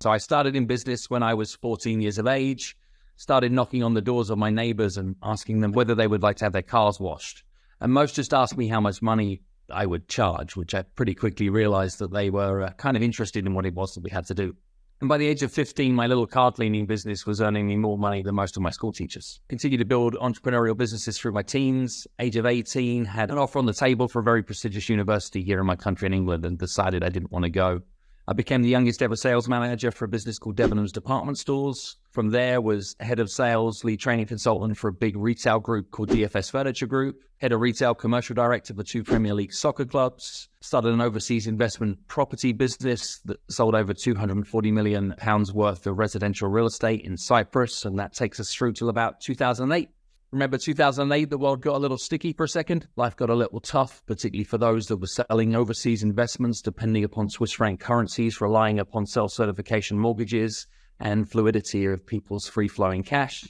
So I started in business when I was 14 years of age, started knocking on the doors of my neighbors and asking them whether they would like to have their cars washed. And most just asked me how much money I would charge, which I pretty quickly realized that they were kind of interested in what it was that we had to do. And by the age of 15, my little car cleaning business was earning me more money than most of my school teachers. Continued to build entrepreneurial businesses through my teens. Age of 18, had an offer on the table for a very prestigious university here in my country in England and decided I didn't want to go. I became the youngest ever sales manager for a business called Debenhams Department Stores. From there was head of sales, lead training consultant for a big retail group called DFS Furniture Group, head of retail commercial director for 2 Premier League soccer clubs, started an overseas investment property business that sold over £240 million worth of residential real estate in Cyprus, and that takes us through till about 2008. Remember 2008, the world got a little sticky for a second. Life got a little tough, particularly for those that were selling overseas investments, depending upon Swiss franc currencies, relying upon self-certification mortgages and fluidity of people's free-flowing cash.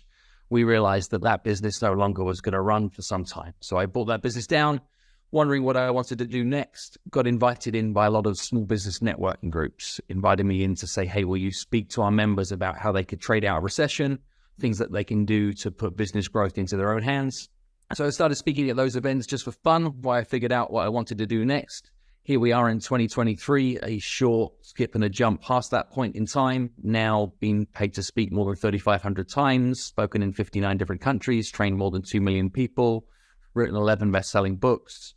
We realized that that business no longer was going to run for some time. So I brought that business down, wondering what I wanted to do next. Got invited in by a lot of small business networking groups, invited me in to say, hey, will you speak to our members about how they could trade out a recession, things that they can do to put business growth into their own hands. So I started speaking at those events just for fun, while I figured out what I wanted to do next. Here we are in 2023, a short skip and a jump past that point in time, now being paid to speak more than 3,500 times, spoken in 59 different countries, trained more than 2 million people, written 11 best-selling books.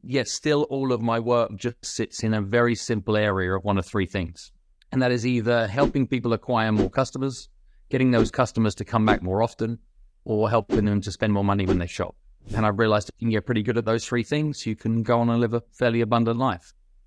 Yet still all of my work just sits in a very simple area of one of 3 things. And that is either helping people acquire more customers, getting those customers to come back more often, or helping them to spend more money when they shop. And I've realized if you can get pretty good at those 3 things, you can go on and live a fairly abundant life.